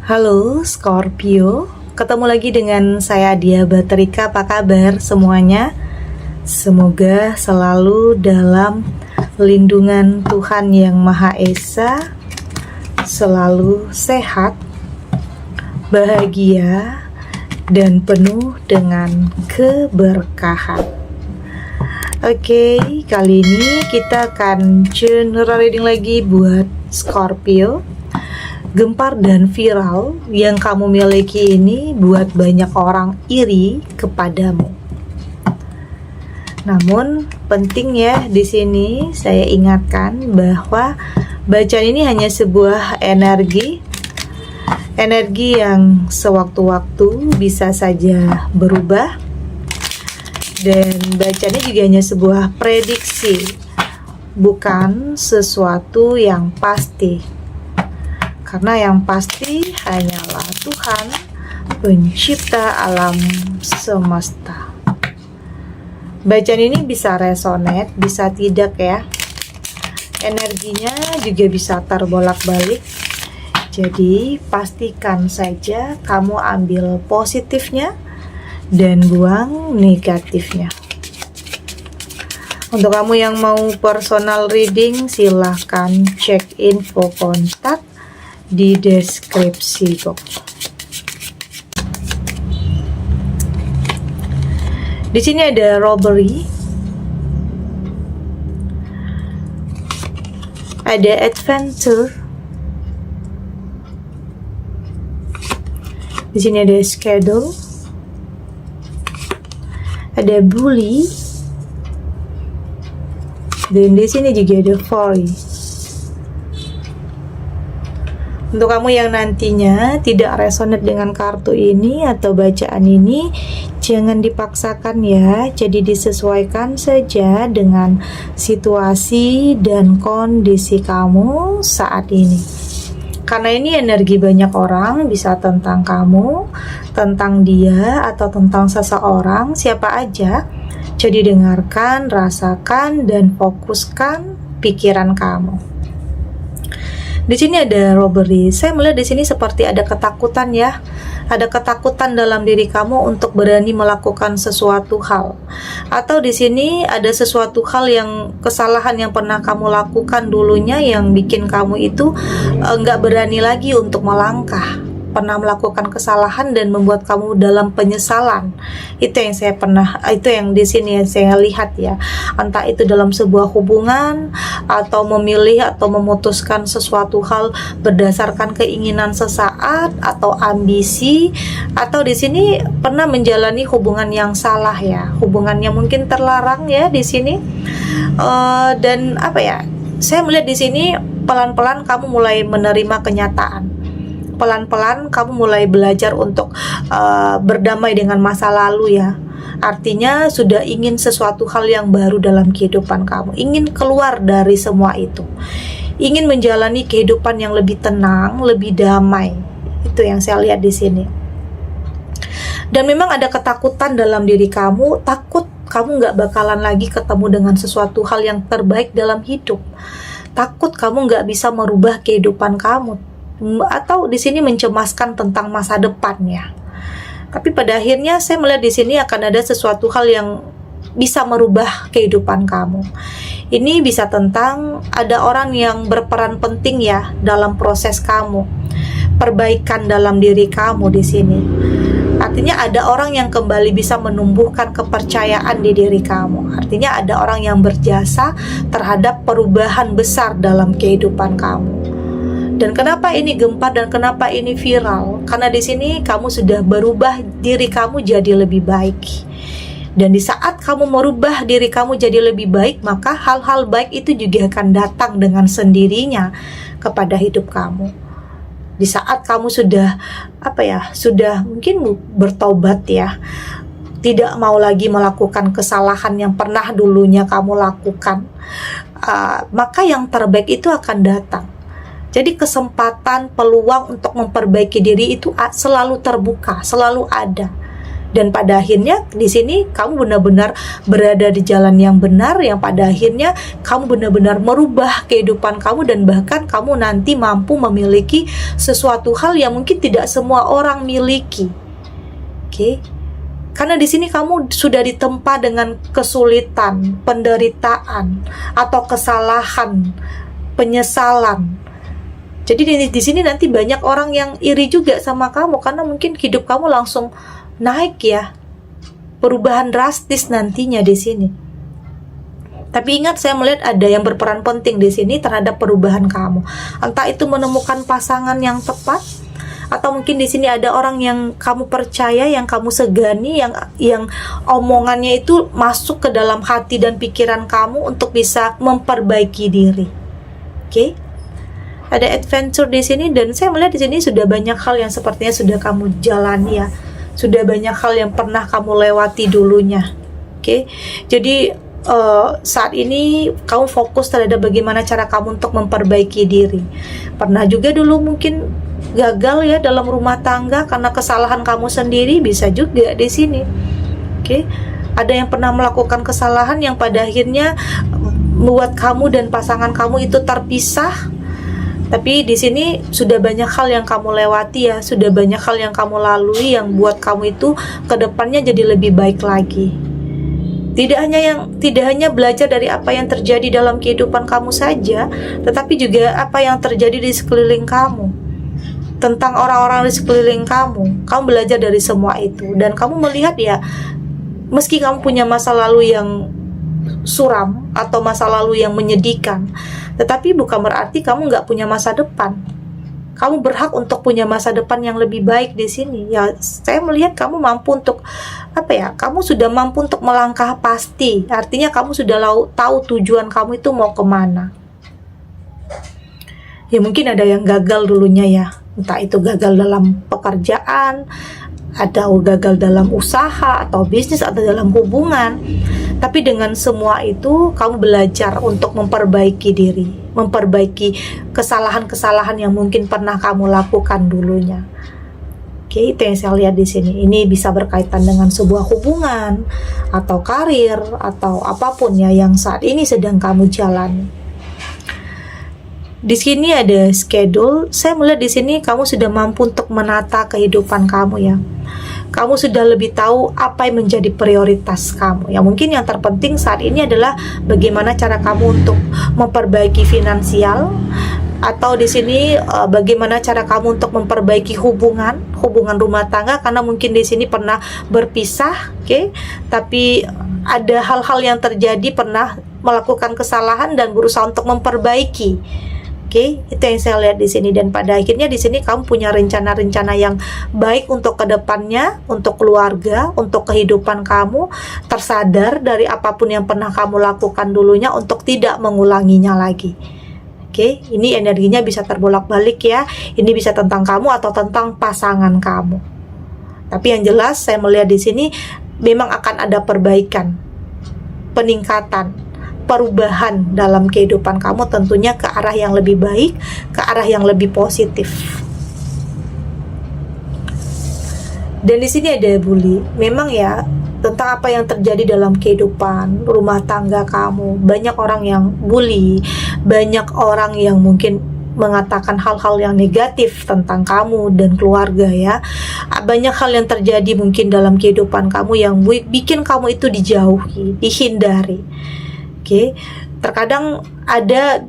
Halo Scorpio, ketemu lagi dengan saya Dia Baterika. Apa kabar semuanya? Semoga selalu dalam lindungan Tuhan Yang Maha Esa, selalu sehat, bahagia, dan penuh dengan keberkahan. Oke, kali ini kita akan general reading lagi buat Scorpio. Gempar dan viral yang kamu miliki ini buat banyak orang iri kepadamu. Namun penting ya, di sini saya ingatkan bahwa bacaan ini hanya sebuah energi yang sewaktu-waktu bisa saja berubah, dan bacaannya juga hanya sebuah prediksi, bukan sesuatu yang pasti. Karena yang pasti hanyalah Tuhan, pencipta alam semesta. Bacaan ini bisa resonate, bisa tidak ya. Energinya juga bisa terbolak-balik. Jadi pastikan saja kamu ambil positifnya dan buang negatifnya. Untuk kamu yang mau personal reading, silahkan cek info kontak di deskripsi box. Di sini ada robbery, ada adventure, di sini ada schedule, ada bully, dan di sini juga ada void. Untuk kamu yang nantinya tidak resonate dengan kartu ini atau bacaan ini, jangan dipaksakan ya. Jadi disesuaikan saja dengan situasi dan kondisi kamu saat ini. Karena ini energi banyak orang, bisa tentang kamu, tentang dia, atau tentang seseorang, siapa aja. Jadi dengarkan, rasakan, dan fokuskan pikiran kamu. Di sini ada robbery. Saya melihat di sini seperti ada ketakutan ya. Ada ketakutan dalam diri kamu untuk berani melakukan sesuatu hal. Atau di sini ada sesuatu hal yang kesalahan yang pernah kamu lakukan dulunya yang bikin kamu itu nggak berani lagi untuk melangkah. Pernah melakukan kesalahan dan membuat kamu dalam penyesalan. Itu yang di sini saya lihat ya. Entah itu dalam sebuah hubungan, atau memilih atau memutuskan sesuatu hal berdasarkan keinginan sesaat atau ambisi, atau di sini pernah menjalani hubungan yang salah ya, hubungan yang mungkin terlarang ya di sini. Dan apa ya? Saya melihat di sini pelan-pelan kamu mulai menerima kenyataan. Pelan-pelan kamu mulai belajar untuk berdamai dengan masa lalu ya. Artinya sudah ingin sesuatu hal yang baru dalam kehidupan kamu. Ingin keluar dari semua itu. Ingin menjalani kehidupan yang lebih tenang, lebih damai. Itu yang saya lihat di sini. Dan memang ada ketakutan dalam diri kamu, takut kamu nggak bakalan lagi ketemu dengan sesuatu hal yang terbaik dalam hidup. Takut kamu nggak bisa merubah kehidupan kamu. Atau di sini mencemaskan tentang masa depannya. Tapi pada akhirnya saya melihat di sini akan ada sesuatu hal yang bisa merubah kehidupan kamu. Ini bisa tentang ada orang yang berperan penting ya dalam proses kamu, perbaikan dalam diri kamu di sini. Artinya ada orang yang kembali bisa menumbuhkan kepercayaan di diri kamu. Artinya ada orang yang berjasa terhadap perubahan besar dalam kehidupan kamu. Dan kenapa ini gempar dan kenapa ini viral? Karena di sini kamu sudah berubah diri kamu jadi lebih baik. Dan di saat kamu merubah diri kamu jadi lebih baik, maka hal-hal baik itu juga akan datang dengan sendirinya kepada hidup kamu. Di saat kamu sudah sudah mungkin bertobat ya, tidak mau lagi melakukan kesalahan yang pernah dulunya kamu lakukan, maka yang terbaik itu akan datang. Jadi kesempatan, peluang untuk memperbaiki diri itu selalu terbuka, selalu ada. Dan pada akhirnya di sini kamu benar-benar berada di jalan yang benar, yang pada akhirnya kamu benar-benar merubah kehidupan kamu, dan bahkan kamu nanti mampu memiliki sesuatu hal yang mungkin tidak semua orang miliki. Oke. Karena di sini kamu sudah ditempa dengan kesulitan, penderitaan, atau kesalahan, penyesalan. Jadi di sini nanti banyak orang yang iri juga sama kamu karena mungkin hidup kamu langsung naik ya, perubahan drastis nantinya di sini. Tapi ingat, saya melihat ada yang berperan penting di sini terhadap perubahan kamu. Entah itu menemukan pasangan yang tepat, atau mungkin di sini ada orang yang kamu percaya, yang kamu segani, yang omongannya itu masuk ke dalam hati dan pikiran kamu untuk bisa memperbaiki diri. Oke? Ada adventure di sini, dan saya melihat di sini sudah banyak hal yang sepertinya sudah kamu jalani ya. Sudah banyak hal yang pernah kamu lewati dulunya. Oke, jadi saat ini kamu fokus terhadap bagaimana cara kamu untuk memperbaiki diri. Pernah juga dulu mungkin gagal ya dalam rumah tangga karena kesalahan kamu sendiri, bisa juga di sini. Oke, ada yang pernah melakukan kesalahan yang pada akhirnya membuat kamu dan pasangan kamu itu terpisah. Tapi di sini sudah banyak hal yang kamu lewati ya, sudah banyak hal yang kamu lalui yang buat kamu itu ke depannya jadi lebih baik lagi. Tidak hanya belajar dari apa yang terjadi dalam kehidupan kamu saja, tetapi juga apa yang terjadi di sekeliling kamu. Tentang orang-orang di sekeliling kamu belajar dari semua itu, dan kamu melihat ya, meski kamu punya masa lalu yang suram atau masa lalu yang menyedihkan, tetapi bukan berarti kamu nggak punya masa depan. Kamu berhak untuk punya masa depan yang lebih baik di sini. Ya, saya melihat kamu mampu untuk kamu sudah mampu untuk melangkah pasti. Artinya kamu sudah tahu tujuan kamu itu mau kemana. Ya mungkin ada yang gagal dulunya ya, entah itu gagal dalam pekerjaan, atau gagal dalam usaha atau bisnis atau dalam hubungan. Tapi dengan semua itu kamu belajar untuk memperbaiki diri, memperbaiki kesalahan-kesalahan yang mungkin pernah kamu lakukan dulunya. Oke, itu yang saya lihat di sini. Ini bisa berkaitan dengan sebuah hubungan atau karir atau apapun ya yang saat ini sedang kamu jalani. Di sini ada schedule. Saya melihat di sini kamu sudah mampu untuk menata kehidupan kamu ya. Kamu sudah lebih tahu apa yang menjadi prioritas kamu. Ya mungkin yang terpenting saat ini adalah bagaimana cara kamu untuk memperbaiki finansial, atau di sini bagaimana cara kamu untuk memperbaiki hubungan rumah tangga, karena mungkin di sini pernah berpisah, oke? Tapi ada hal-hal yang terjadi, pernah melakukan kesalahan dan berusaha untuk memperbaiki. Oke, itu yang saya lihat di sini, dan pada akhirnya di sini kamu punya rencana-rencana yang baik untuk kedepannya, untuk keluarga, untuk kehidupan kamu, tersadar dari apapun yang pernah kamu lakukan dulunya untuk tidak mengulanginya lagi. Oke, ini energinya bisa terbolak-balik ya. Ini bisa tentang kamu atau tentang pasangan kamu. Tapi yang jelas saya melihat di sini memang akan ada perbaikan, peningkatan, perubahan dalam kehidupan kamu, tentunya ke arah yang lebih baik, ke arah yang lebih positif. Dan di sini ada bully. Memang ya, tentang apa yang terjadi dalam kehidupan rumah tangga kamu, banyak orang yang bully, banyak orang yang mungkin mengatakan hal-hal yang negatif tentang kamu dan keluarga ya. Banyak hal yang terjadi mungkin dalam kehidupan kamu yang bikin kamu itu dijauhi, dihindari. Oke, terkadang ada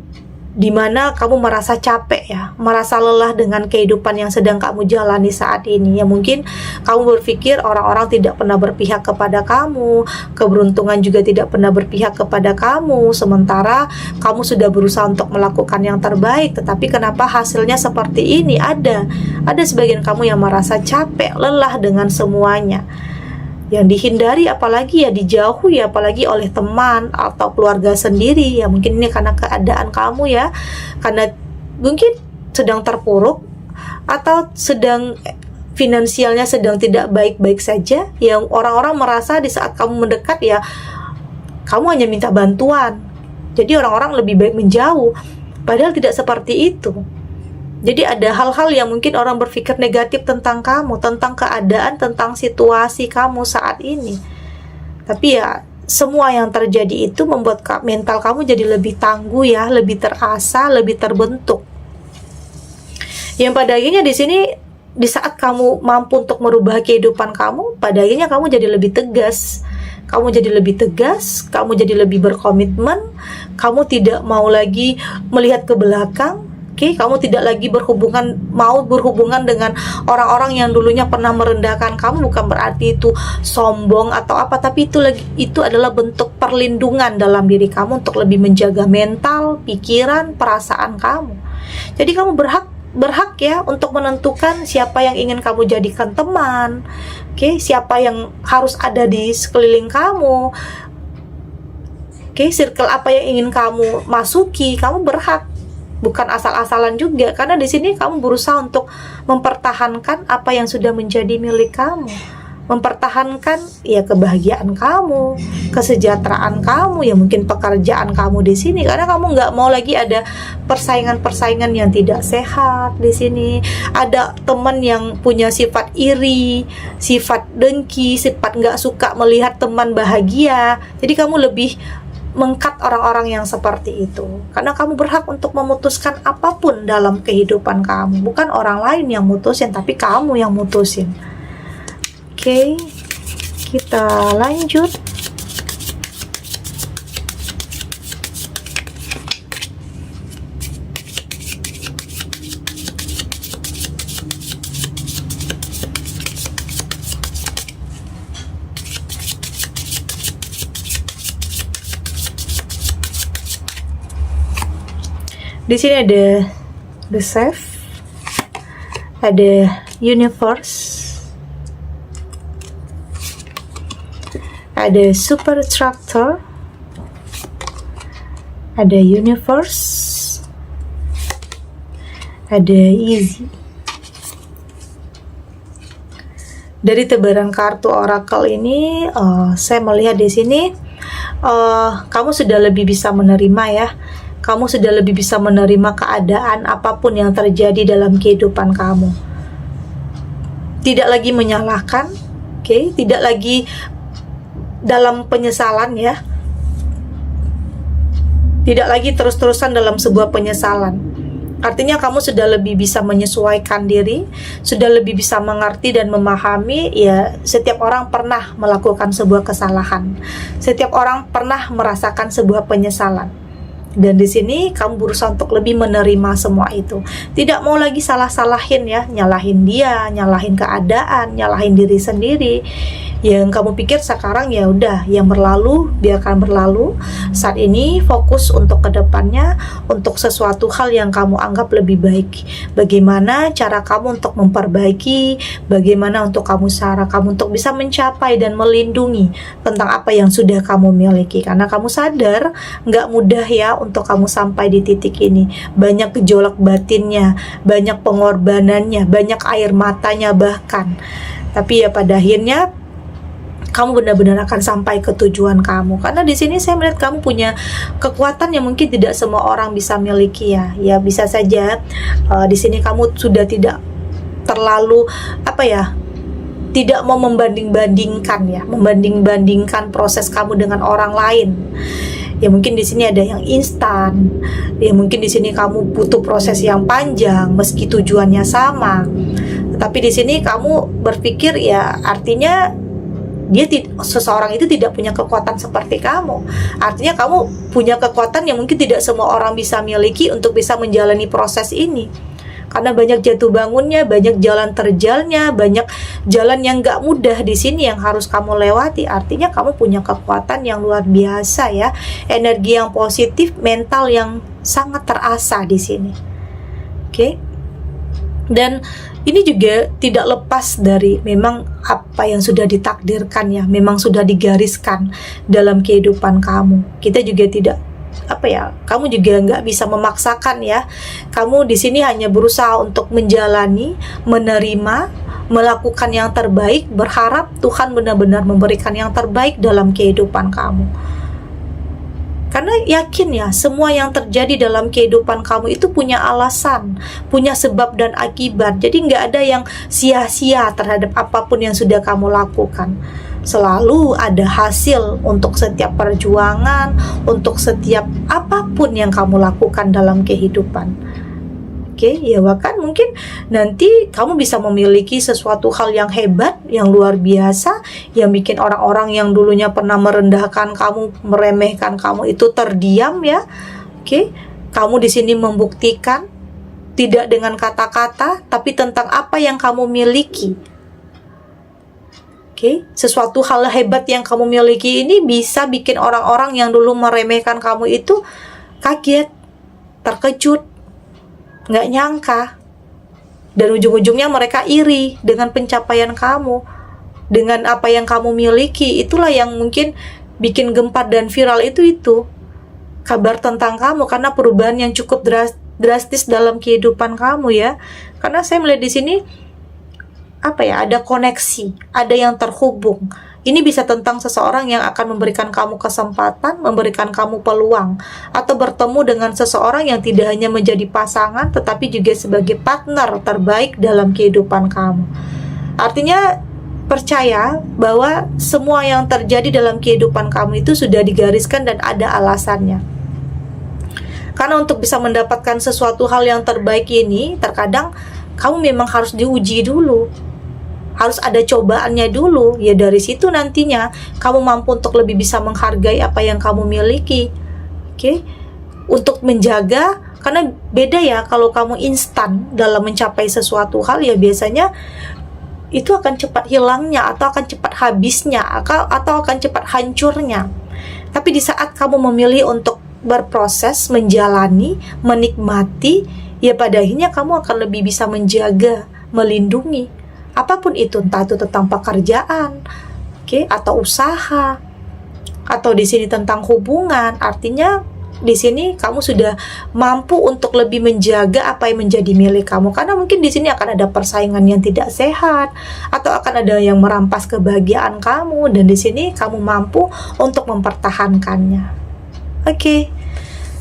di mana kamu merasa capek ya, merasa lelah dengan kehidupan yang sedang kamu jalani saat ini. Ya mungkin kamu berpikir orang-orang tidak pernah berpihak kepada kamu, keberuntungan juga tidak pernah berpihak kepada kamu, sementara kamu sudah berusaha untuk melakukan yang terbaik, tetapi kenapa hasilnya seperti ini? Ada sebagian kamu yang merasa capek, lelah dengan semuanya, yang dihindari, apalagi ya dijauhi, apalagi oleh teman atau keluarga sendiri. Ya mungkin ini karena keadaan kamu ya, karena mungkin sedang terpuruk atau sedang finansialnya sedang tidak baik-baik saja, yang orang-orang merasa di saat kamu mendekat ya kamu hanya minta bantuan, jadi orang-orang lebih baik menjauh, padahal tidak seperti itu. Jadi ada hal-hal yang mungkin orang berpikir negatif tentang kamu, tentang keadaan, tentang situasi kamu saat ini. Tapi ya semua yang terjadi itu membuat mental kamu jadi lebih tangguh ya, lebih terasa, lebih terbentuk. Yang pada akhirnya di sini, di saat kamu mampu untuk merubah kehidupan kamu, pada akhirnya kamu jadi lebih tegas. Kamu jadi lebih tegas, kamu jadi lebih berkomitmen, kamu tidak mau lagi melihat ke belakang. Kamu tidak lagi mau berhubungan dengan orang-orang yang dulunya pernah merendahkan kamu. Bukan berarti itu sombong atau apa, tapi itu adalah bentuk perlindungan dalam diri kamu untuk lebih menjaga mental, pikiran, perasaan kamu. Jadi kamu berhak ya untuk menentukan siapa yang ingin kamu jadikan teman, siapa yang harus ada di sekeliling kamu, circle apa yang ingin kamu masuki. Kamu berhak, bukan asal-asalan juga, karena di sini kamu berusaha untuk mempertahankan apa yang sudah menjadi milik kamu, mempertahankan ya kebahagiaan kamu, kesejahteraan kamu, ya mungkin pekerjaan kamu di sini, karena kamu nggak mau lagi ada persaingan-persaingan yang tidak sehat di sini. Ada teman yang punya sifat iri, sifat dengki, sifat nggak suka melihat teman bahagia. Jadi kamu lebih mengkat orang-orang yang seperti itu, karena kamu berhak untuk memutuskan apapun dalam kehidupan kamu. Bukan orang lain yang mutusin, tapi kamu yang mutusin. Kita lanjut. Di sini ada the Self, ada Universe, ada Super Tractor, ada Universe, ada Easy. Dari tebaran kartu Oracle ini, saya melihat di sini kamu sudah lebih bisa menerima ya. Kamu sudah lebih bisa menerima keadaan apapun yang terjadi dalam kehidupan kamu. Tidak lagi menyalahkan, tidak lagi dalam penyesalan ya. Tidak lagi terus-terusan dalam sebuah penyesalan. Artinya kamu sudah lebih bisa menyesuaikan diri, sudah lebih bisa mengerti dan memahami ya, setiap orang pernah melakukan sebuah kesalahan. Setiap orang pernah merasakan sebuah penyesalan. Dan di sini kamu berusaha untuk lebih menerima semua itu. Tidak mau lagi salah-salahin ya, nyalahin dia, nyalahin keadaan, nyalahin diri sendiri. Yang kamu pikir sekarang ya udah, yang berlalu biarkan berlalu. Saat ini fokus untuk kedepannya, untuk sesuatu hal yang kamu anggap lebih baik. Bagaimana cara kamu untuk memperbaiki, bagaimana untuk cara kamu untuk bisa mencapai dan melindungi tentang apa yang sudah kamu miliki. Karena kamu sadar nggak mudah ya untuk kamu sampai di titik ini. Banyak gejolak batinnya, banyak pengorbanannya, banyak air matanya bahkan. Tapi ya pada akhirnya kamu benar-benar akan sampai ke tujuan kamu. Karena di sini saya melihat kamu punya kekuatan yang mungkin tidak semua orang bisa miliki ya. Ya bisa saja di sini kamu sudah tidak terlalu tidak mau membanding-bandingkan ya, membanding-bandingkan proses kamu dengan orang lain. Ya mungkin di sini ada yang instan. Ya mungkin di sini kamu butuh proses yang panjang meski tujuannya sama. Tetapi di sini kamu berpikir ya artinya seseorang itu tidak punya kekuatan seperti kamu. Artinya kamu punya kekuatan yang mungkin tidak semua orang bisa miliki untuk bisa menjalani proses ini. Karena banyak jatuh bangunnya, banyak jalan terjalnya, banyak jalan yang gak mudah di sini yang harus kamu lewati. Artinya kamu punya kekuatan yang luar biasa ya, energi yang positif, mental yang sangat terasa di sini. Dan ini juga tidak lepas dari memang apa yang sudah ditakdirkan ya, memang sudah digariskan dalam kehidupan kamu. Kita juga tidak kamu juga nggak bisa memaksakan ya. Kamu di sini hanya berusaha untuk menjalani, menerima, melakukan yang terbaik, berharap Tuhan benar-benar memberikan yang terbaik dalam kehidupan kamu. Karena yakin ya, semua yang terjadi dalam kehidupan kamu itu punya alasan, punya sebab dan akibat. Jadi nggak ada yang sia-sia terhadap apapun yang sudah kamu lakukan. Selalu ada hasil untuk setiap perjuangan, untuk setiap apapun yang kamu lakukan dalam kehidupan. Oke, ya bahkan mungkin nanti kamu bisa memiliki sesuatu hal yang hebat, yang luar biasa, yang bikin orang-orang yang dulunya pernah merendahkan kamu, meremehkan kamu itu terdiam ya. Oke, kamu di sini membuktikan tidak dengan kata-kata, tapi tentang apa yang kamu miliki. Oke, sesuatu hal hebat yang kamu miliki ini bisa bikin orang-orang yang dulu meremehkan kamu itu kaget, terkejut, nggak nyangka, dan ujung-ujungnya mereka iri dengan pencapaian kamu, dengan apa yang kamu miliki. Itulah yang mungkin bikin gempar dan viral itu kabar tentang kamu, karena perubahan yang cukup drastis dalam kehidupan kamu ya. Karena saya melihat di sini ada koneksi, ada yang terhubung. Ini bisa tentang seseorang yang akan memberikan kamu kesempatan, memberikan kamu peluang, atau bertemu dengan seseorang yang tidak hanya menjadi pasangan, tetapi juga sebagai partner terbaik dalam kehidupan kamu. Artinya, percaya bahwa semua yang terjadi dalam kehidupan kamu itu sudah digariskan dan ada alasannya. Karena untuk bisa mendapatkan sesuatu hal yang terbaik ini, terkadang kamu memang harus diuji dulu. Harus ada cobaannya dulu, ya dari situ nantinya kamu mampu untuk lebih bisa menghargai apa yang kamu miliki. Oke, untuk menjaga, karena beda ya kalau kamu instan dalam mencapai sesuatu hal, ya biasanya itu akan cepat hilangnya, atau akan cepat habisnya, atau akan cepat hancurnya. Tapi di saat kamu memilih untuk berproses, menjalani, menikmati, ya pada akhirnya kamu akan lebih bisa menjaga, melindungi apapun itu, entah itu tentang pekerjaan, atau usaha, atau di sini tentang hubungan. Artinya di sini kamu sudah mampu untuk lebih menjaga apa yang menjadi milik kamu, karena mungkin di sini akan ada persaingan yang tidak sehat, atau akan ada yang merampas kebahagiaan kamu, dan di sini kamu mampu untuk mempertahankannya. Oke.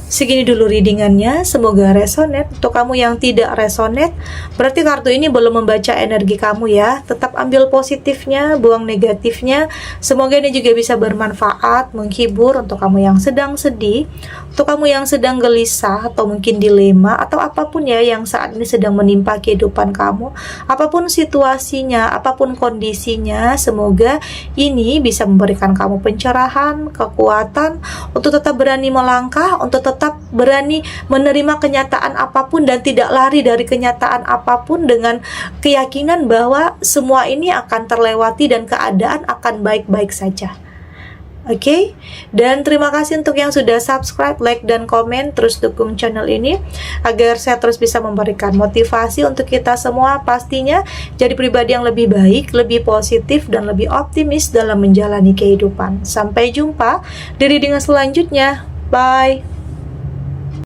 Segini dulu readingannya, semoga resonate. Untuk kamu yang tidak resonate, berarti kartu ini belum membaca energi kamu ya. Tetap ambil positifnya, buang negatifnya. Semoga ini juga bisa bermanfaat, menghibur untuk kamu yang sedang sedih, untuk kamu yang sedang gelisah, atau mungkin dilema, atau apapun ya yang saat ini sedang menimpa kehidupan kamu. Apapun situasinya, apapun kondisinya, semoga ini bisa memberikan kamu pencerahan, kekuatan, untuk tetap berani melangkah, untuk tetap berani menerima kenyataan apapun dan tidak lari dari kenyataan apapun, dengan keyakinan bahwa semua ini akan terlewati dan keadaan akan baik-baik saja. Oke, dan terima kasih untuk yang sudah subscribe, like, dan komen. Terus dukung channel ini agar saya terus bisa memberikan motivasi untuk kita semua, pastinya jadi pribadi yang lebih baik, lebih positif, dan lebih optimis dalam menjalani kehidupan. Sampai jumpa di reading selanjutnya. Bye.